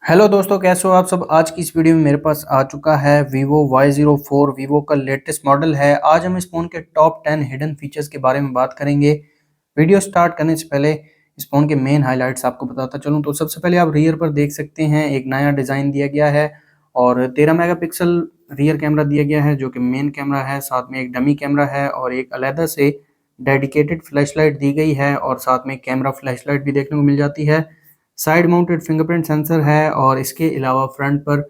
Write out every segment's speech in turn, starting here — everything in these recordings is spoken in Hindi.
हेलो दोस्तों, कैसे हो आप सब। आज की इस वीडियो में मेरे पास आ चुका है Vivo Y04। Vivo का लेटेस्ट मॉडल है। आज हम इस फ़ोन के टॉप 10 हिडन फीचर्स के बारे में बात करेंगे। वीडियो स्टार्ट करने से पहले इस फ़ोन के मेन हाइलाइट्स आपको बताता चलूँ तो सबसे पहले आप रियर पर देख सकते हैं एक नया डिज़ाइन दिया गया है और 13 मेगापिक्सल रियर कैमरा दिया गया है जो कि मेन कैमरा है। साथ में एक डमी कैमरा है और एक अलहदा से डेडिकेटेड फ्लैशलाइट दी गई है और साथ में कैमरा फ्लैशलाइट भी देखने को मिल जाती है। साइड माउंटेड फिंगरप्रिंट सेंसर है और इसके अलावा फ्रंट पर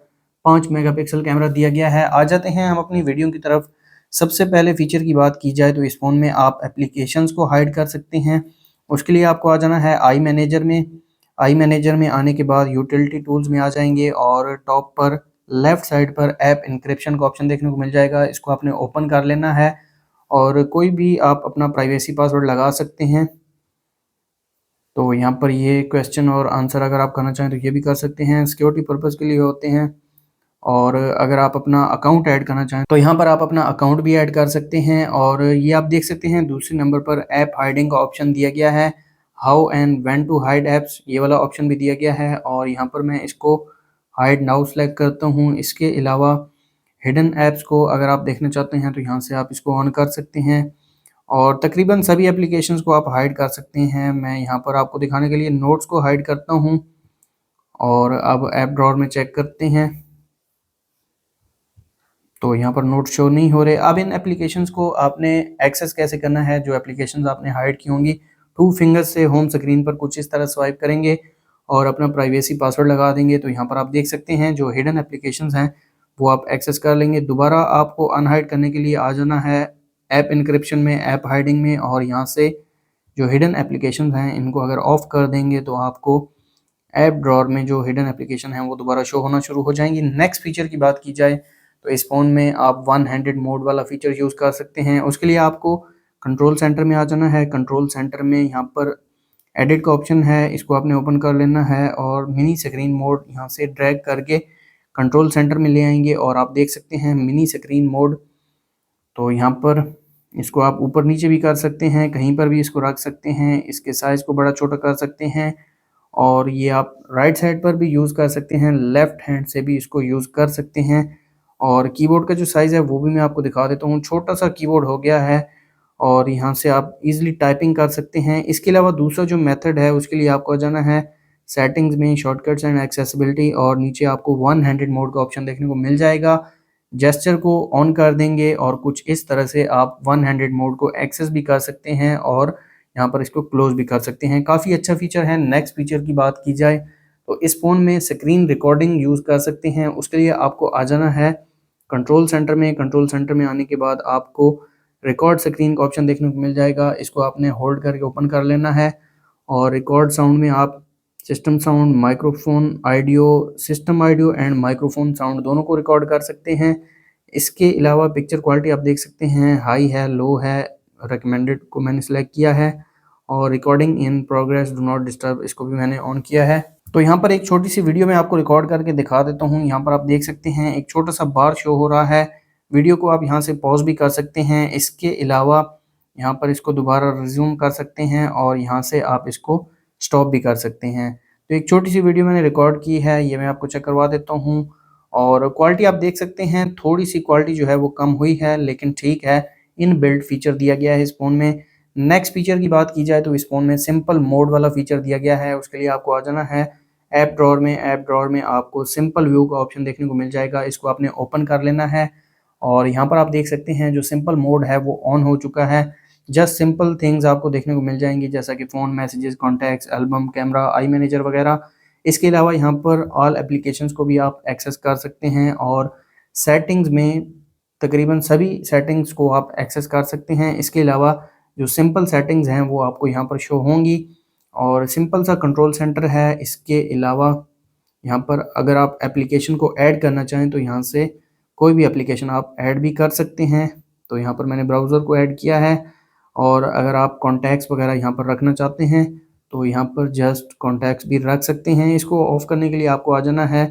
5 मेगापिक्सल कैमरा दिया गया है। आ जाते हैं हम अपनी वीडियो की तरफ। सबसे पहले फीचर की बात की जाए तो इस फ़ोन में आप एप्लीकेशंस को हाइड कर सकते हैं। उसके लिए आपको आ जाना है आई मैनेजर में। आई मैनेजर में आने के बाद यूटिलिटी टूल्स में आ जाएंगे और टॉप पर लेफ्ट साइड पर ऐप इंक्रिप्शन का ऑप्शन देखने को मिल जाएगा। इसको आपने ओपन कर लेना है और कोई भी आप अपना प्राइवेसी पासवर्ड लगा सकते हैं। तो यहाँ पर ये क्वेश्चन और आंसर अगर आप करना चाहें तो ये भी कर सकते हैं, सिक्योरिटी पर्पज़ के लिए होते हैं। और अगर आप अपना अकाउंट ऐड करना चाहें तो यहाँ पर आप अपना अकाउंट भी ऐड कर सकते हैं। और ये आप देख सकते हैं दूसरे नंबर पर ऐप हाइडिंग का ऑप्शन दिया गया है। How and when to hide apps, ये वाला ऑप्शन भी दिया गया है और यहाँ पर मैं इसको हाइड नाउ सेलेक्ट करता हूँ। इसके अलावा हिडन ऐप्स को अगर आप देखना चाहते हैं तो यहाँ से आप इसको ऑन कर सकते हैं और तकरीबन सभी एप्लीकेशंस को आप हाइड कर सकते हैं। मैं यहाँ पर आपको दिखाने के लिए नोट्स को हाइड करता हूँ और अब ऐप ड्रॉअर में चेक करते हैं तो यहाँ पर नोट शो नहीं हो रहे। अब इन एप्लीकेशंस को आपने एक्सेस कैसे करना है, जो एप्लीकेशंस आपने हाइड की होंगी, 2 फिंगर्स से होम स्क्रीन पर कुछ इस तरह स्वाइप करेंगे और अपना प्राइवेसी पासवर्ड लगा देंगे तो यहाँ पर आप देख सकते हैं जो हिडन एप्लीकेशंस हैं वो आप एक्सेस कर लेंगे। दोबारा आपको अनहाइड करने के लिए आ जाना है ऐप इंक्रिप्शन में, ऐप हाइडिंग में, और यहाँ से जो हिडन एप्लीकेशंस हैं इनको अगर ऑफ कर देंगे तो आपको ऐप ड्रॉअर में जो हिडन एप्लीकेशन है वो दोबारा शो होना शुरू हो जाएंगी। नेक्स्ट फीचर की बात की जाए तो इस फ़ोन में आप वन हैंडेड मोड वाला फीचर यूज़ कर सकते हैं। उसके लिए आपको कंट्रोल सेंटर में आ जाना है। कंट्रोल सेंटर में यहाँ पर एडिट का ऑप्शन है, इसको आपने ओपन कर लेना है और मिनी स्क्रीन मोड यहाँ से ड्रैग करके कंट्रोल सेंटर में ले आएंगे और आप देख सकते हैं मिनी स्क्रीन मोड। तो यहाँ पर इसको आप ऊपर नीचे भी कर सकते हैं, कहीं पर भी इसको रख सकते हैं, इसके साइज़ को बड़ा छोटा कर सकते हैं और ये आप राइट साइड पर भी यूज़ कर सकते हैं, लेफ़्ट हैंड से भी इसको यूज़ कर सकते हैं। और कीबोर्ड का जो साइज़ है वो भी मैं आपको दिखा देता हूँ, छोटा-सा कीबोर्ड हो गया है और यहाँ से आप ईज़िली टाइपिंग कर सकते हैं। इसके अलावा दूसरा जो मेथड है उसके लिए आपको आ जाना है सेटिंग्स में, शॉर्टकट्स एंड एक्सेसिबिलिटी, और नीचे आपको वन हैंडेड मोड का ऑप्शन देखने को मिल जाएगा। जेस्चर को ऑन कर देंगे और कुछ इस तरह से आप वन हैंडेड मोड को एक्सेस भी कर सकते हैं और यहाँ पर इसको क्लोज भी कर सकते हैं। काफ़ी अच्छा फीचर है। नेक्स्ट फीचर की बात की जाए तो इस फ़ोन में स्क्रीन रिकॉर्डिंग यूज़ कर सकते हैं। उसके लिए आपको आ जाना है कंट्रोल सेंटर में। कंट्रोल सेंटर में आने के बाद आपको रिकॉर्ड स्क्रीन का ऑप्शन देखने को मिल जाएगा। इसको आपने होल्ड करके ओपन कर लेना है और रिकॉर्ड साउंड में आप system sound, microphone audio, system audio and microphone sound दोनों को रिकॉर्ड कर सकते हैं। इसके अलावा पिक्चर क्वालिटी आप देख सकते हैं, हाई है, लो है, रिकमेंडेड को मैंने सेलेक्ट किया है और recording in progress do not disturb इसको भी मैंने ऑन किया है। तो यहाँ पर एक छोटी सी वीडियो मैं आपको रिकॉर्ड करके दिखा देता हूँ। यहाँ पर आप देख सकते हैं एक छोटा सा बार शो हो रहा है। वीडियो को आप यहाँ से पॉज भी कर सकते हैं। इसके अलावा यहाँ पर इसको दोबारा रिज्यूम कर सकते हैं और यहाँ से आप इसको स्टॉप भी कर सकते हैं। तो एक छोटी सी वीडियो मैंने रिकॉर्ड की है, ये मैं आपको चेक करवा देता हूँ। और क्वालिटी आप देख सकते हैं, थोड़ी सी क्वालिटी जो है वो कम हुई है लेकिन ठीक है, इन बिल्ट फीचर दिया गया है इस फ़ोन में। नेक्स्ट फीचर की बात की जाए तो इस फ़ोन में सिंपल मोड वाला फीचर दिया गया है। उसके लिए आपको आ जाना है ऐप ड्रॉअर में। ऐप ड्रॉअर में आपको सिंपल व्यू का ऑप्शन देखने को मिल जाएगा, इसको आपने ओपन कर लेना है और यहाँ पर आप देख सकते हैं जो सिंपल मोड है वो ऑन हो चुका है। जस्ट सिंपल थिंग्स आपको देखने को मिल जाएंगी जैसा कि phone, messages, contacts, album, camera, iManager वगैरह। इसके अलावा यहाँ पर ऑल एप्लीकेशंस को भी आप एक्सेस कर सकते हैं और सेटिंग्स में तकरीबन सभी सेटिंग्स को आप एक्सेस कर सकते हैं। इसके अलावा जो सिंपल सेटिंग्स हैं वो आपको यहाँ पर शो होंगी और सिंपल सा कंट्रोल सेंटर है। इसके अलावा यहाँ पर अगर आप एप्लीकेशन को ऐड करना चाहें तो यहाँ से कोई भी एप्लीकेशन आप ऐड भी कर सकते हैं। तो यहाँ पर मैंने ब्राउज़र को ऐड किया है और अगर आप कॉन्टैक्ट्स वगैरह यहाँ पर रखना चाहते हैं तो यहाँ पर जस्ट कॉन्टैक्ट्स भी रख सकते हैं। इसको ऑफ करने के लिए आपको आ जाना है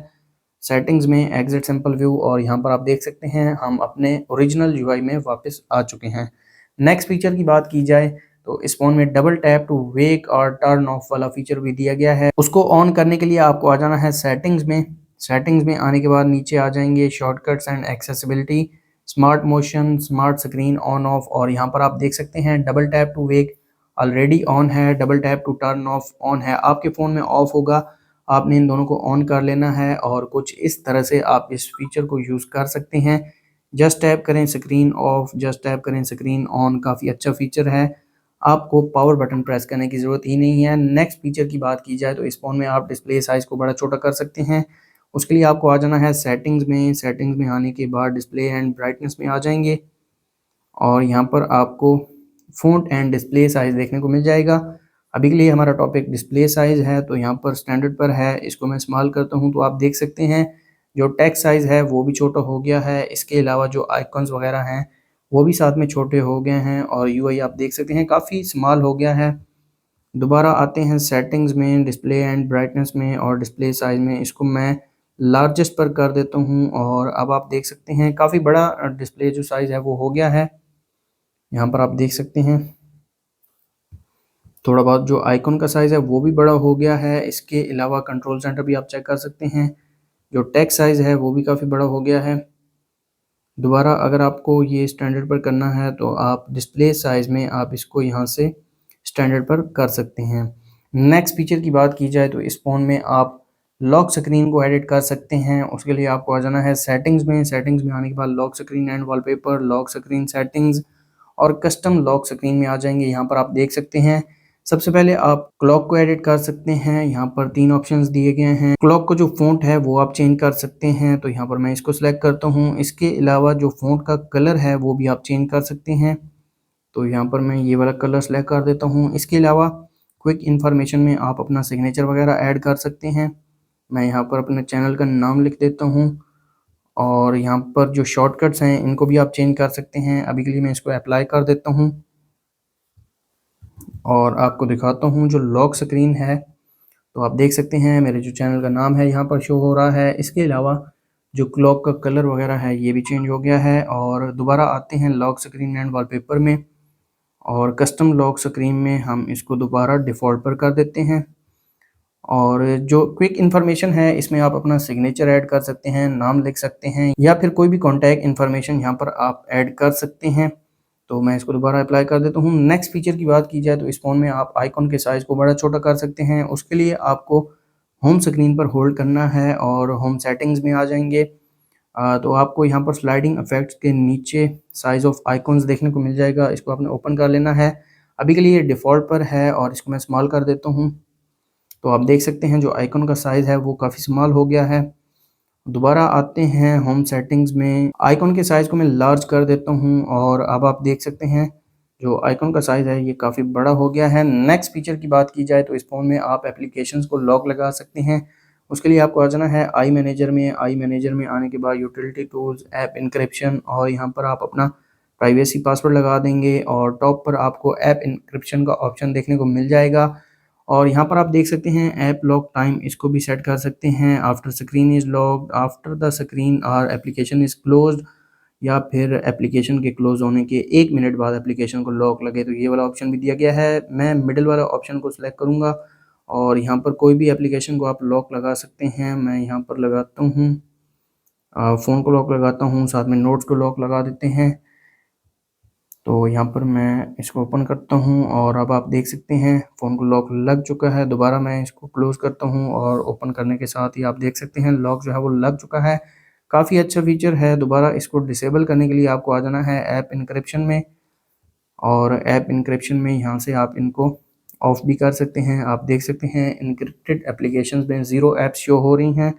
सेटिंग्स में, एग्जिट सिंपल व्यू, और यहाँ पर आप देख सकते हैं हम अपने ओरिजिनल यूआई में वापस आ चुके हैं। नेक्स्ट फीचर की बात की जाए तो इस फ़ोन में डबल टैप टू वेक और टर्न ऑफ वाला फीचर भी दिया गया है। उसको ऑन करने के लिए आपको आ जाना है सेटिंग्स में। सेटिंग्स में आने के बाद नीचे आ जाएंगे shortcuts and accessibility, smart motion, smart screen on off, और यहाँ पर आप देख सकते हैं double tap to wake already on है, double tap to turn off on है। आपके फ़ोन में ऑफ होगा, आपने इन दोनों को ऑन कर लेना है और कुछ इस तरह से आप इस फीचर को यूज़ कर सकते हैं। जस्ट टैप करें स्क्रीन ऑफ, जस्ट टैप करें स्क्रीन ऑन, काफ़ी अच्छा फीचर है। आपको पावर बटन प्रेस करने की ज़रूरत ही नहीं है। नेक्स्ट फीचर की बात की जाए तो इस फ़ोन में आप डिस्प्ले साइज़ को बड़ा छोटा कर सकते हैं। उसके लिए आपको आ जाना है सेटिंग्स में। सेटिंग्स में आने के बाद डिस्प्ले एंड ब्राइटनेस में आ जाएंगे और यहाँ पर आपको फ़ॉन्ट एंड डिस्प्ले साइज़ देखने को मिल जाएगा। अभी के लिए हमारा टॉपिक डिस्प्ले साइज़ है, तो यहाँ पर स्टैंडर्ड पर है। इसको मैं इस्तेमाल करता हूँ तो आप देख सकते हैं जो टेक्स्ट साइज़ है वो भी छोटा हो गया है। इसके अलावा जो आइकन्स वगैरह हैं वो भी साथ में छोटे हो गए हैं और यूआई आप देख सकते हैं काफ़ी स्मॉल हो गया है। दोबारा आते हैं सेटिंग्स में, डिस्प्ले एंड ब्राइटनेस में और डिस्प्ले साइज़ में। इसको मैं लार्जेस्ट पर कर देता हूँ और अब आप देख सकते हैं काफ़ी बड़ा डिस्प्ले जो साइज़ है वो हो गया है। यहाँ पर आप देख सकते हैं थोड़ा बहुत जो आइकन का साइज़ है वो भी बड़ा हो गया है। इसके अलावा कंट्रोल सेंटर भी आप चेक कर सकते हैं, जो टेक्स्ट साइज़ है वो भी काफ़ी बड़ा हो गया है। दोबारा अगर आपको ये स्टैंडर्ड पर करना है तो आप डिस्प्ले साइज़ में आप इसको यहाँ से स्टैंडर्ड पर कर सकते हैं। नेक्स्ट फीचर की बात की जाए तो इस फ़ोन में आप लॉक स्क्रीन को एडिट कर सकते हैं। उसके लिए आपको आ जाना है सेटिंग्स में। सेटिंग्स में आने के बाद lock screen and wallpaper, lock screen settings और कस्टम लॉक स्क्रीन में आ जाएंगे। यहाँ पर आप देख सकते हैं सबसे पहले आप क्लॉक को एडिट कर सकते हैं। यहाँ पर 3 ऑप्शंस दिए गए हैं। क्लॉक को जो फ़ॉन्ट है वो आप चेंज कर सकते हैं, तो यहाँ पर मैं इसको सिलेक्ट करता हूँ। इसके अलावा जो फ़ॉन्ट का कलर है वो भी आप चेंज कर सकते हैं, तो यहाँ पर मैं ये वाला कलर सेलेक्ट कर देता हूँ। इसके अलावा क्विक इन्फॉर्मेशन में आप अपना सिग्नेचर वगैरह ऐड कर सकते हैं। मैं यहाँ पर अपने चैनल का नाम लिख देता हूँ और यहाँ पर जो शॉर्टकट्स हैं इनको भी आप चेंज कर सकते हैं। अभी के लिए मैं इसको अप्लाई कर देता हूँ और आपको दिखाता हूँ जो लॉक स्क्रीन है, तो आप देख सकते हैं मेरे जो चैनल का नाम है यहाँ पर शो हो रहा है। इसके अलावा जो क्लॉक का कलर वगैरह है ये भी चेंज हो गया है। और दोबारा आते हैं लॉक स्क्रीन एंड वॉलपेपर में और कस्टम लॉक स्क्रीन में हम इसको दोबारा डिफ़ॉल्ट पर कर देते हैं। और जो क्विक इन्फॉर्मेशन है इसमें आप अपना सिग्नेचर ऐड कर सकते हैं, नाम लिख सकते हैं या फिर कोई भी कॉन्टैक्ट इन्फॉर्मेशन यहाँ पर आप ऐड कर सकते हैं। तो मैं इसको दोबारा अप्लाई कर देता हूँ। नेक्स्ट फीचर की बात की जाए तो इस फ़ोन में आप आइकॉन के साइज़ को बड़ा छोटा कर सकते हैं। उसके लिए आपको होम स्क्रीन पर होल्ड करना है और होम सेटिंग्स में आ जाएंगे। तो आपको यहाँ पर स्लाइडिंग इफेक्ट्स के नीचे साइज़ ऑफ आइकॉन्स देखने को मिल जाएगा। इसको आपने ओपन कर लेना है। अभी के लिए डिफ़ॉल्ट पर है और इसको मैं स्मॉल कर देता हूँ। तो आप देख सकते हैं जो आइकन का साइज़ है वो काफ़ी स्मॉल हो गया है। दोबारा आते हैं होम सेटिंग्स में, आइकन के साइज़ को मैं लार्ज कर देता हूँ और अब आप देख सकते हैं जो आइकन का साइज़ है ये काफ़ी बड़ा हो गया है। नेक्स्ट फीचर की बात की जाए तो इस फ़ोन में आप एप्लीकेशंस को लॉक लगा सकते हैं। उसके लिए आपको आ जाना है आई मैनेजर में। आई मैनेजर में आने के बाद यूटिलिटी टूल्स, ऐप इंक्रिप्शन और यहाँ पर आप अपना प्राइवेसी पासवर्ड लगा देंगे और टॉप पर आपको ऐप इंक्रिप्शन का ऑप्शन देखने को मिल जाएगा। और यहाँ पर आप देख सकते हैं ऐप लॉक टाइम, इसको भी सेट कर सकते हैं। After screen is locked, after the screen और एप्लीकेशन इज़ क्लोज्ड, या फिर एप्लीकेशन के क्लोज होने के 1 मिनट बाद एप्लीकेशन को लॉक लगे, तो ये वाला ऑप्शन भी दिया गया है। मैं मिडिल वाला ऑप्शन को सिलेक्ट करूँगा और यहाँ पर कोई भी एप्लीकेशन को आप लॉक लगा सकते हैं। मैं यहाँ पर लगाता हूँ फ़ोन को लॉक लगाता हूँ, साथ में नोट्स को लॉक लगा देते हैं। तो यहाँ पर मैं इसको ओपन करता हूँ और अब आप देख सकते हैं फ़ोन को लॉक लग चुका है। दोबारा मैं इसको क्लोज़ करता हूँ और ओपन करने के साथ ही आप देख सकते हैं लॉक जो है वो लग चुका है। काफ़ी अच्छा फीचर है। दोबारा इसको डिसेबल करने के लिए आपको आ जाना है ऐप इंक्रिप्शन में और ऐप इंक्रिप्शन में यहाँ से आप इनको ऑफ भी कर सकते हैं। आप देख सकते हैं इनक्रिप्टेड एप्लीकेशंस में 0 ऐप्स शो हो रही हैं।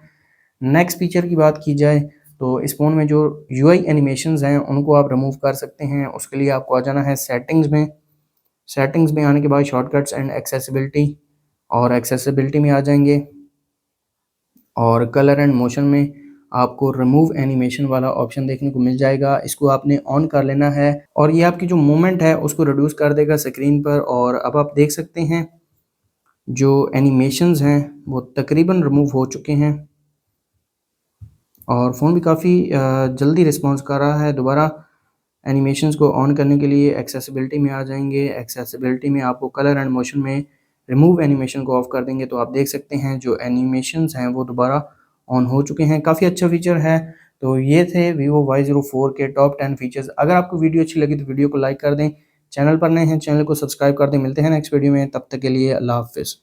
नेक्स्ट फीचर की बात की जाए तो इस फ़ोन में जो यूआई एनिमेशंस हैं उनको आप रिमूव कर सकते हैं। उसके लिए आपको आ जाना है सेटिंग्स में। सेटिंग्स में आने के बाद शॉर्टकट्स एंड एक्सेसिबिलिटी, और एक्सेसिबिलिटी में आ जाएंगे और कलर एंड मोशन में आपको रिमूव एनिमेशन वाला ऑप्शन देखने को मिल जाएगा। इसको आपने ऑन कर लेना है और ये आपकी जो मूवमेंट है उसको रिड्यूस कर देगा स्क्रीन पर। और अब आप देख सकते हैं जो एनिमेशंस हैं वो तकरीबन रिमूव हो चुके हैं और फ़ोन भी काफ़ी जल्दी रिस्पॉन्स कर रहा है। दोबारा एनिमेशंस को ऑन करने के लिए एक्सेसिबिलिटी में आ जाएंगे। एक्सेसिबिलिटी में आपको कलर एंड मोशन में रिमूव एनिमेशन को ऑफ कर देंगे तो आप देख सकते हैं जो एनिमेशंस हैं वो दोबारा ऑन हो चुके हैं। काफ़ी अच्छा फीचर है। तो ये थे Vivo Y04 के टॉप 10 फीचर्स। अगर आपको वीडियो अच्छी लगी तो वीडियो को लाइक कर दें, चैनल पर नए हैं चैनल को सब्सक्राइब कर दें। मिलते हैं नेक्स्ट वीडियो में, तब तक के लिए अल्लाह हाफिज़।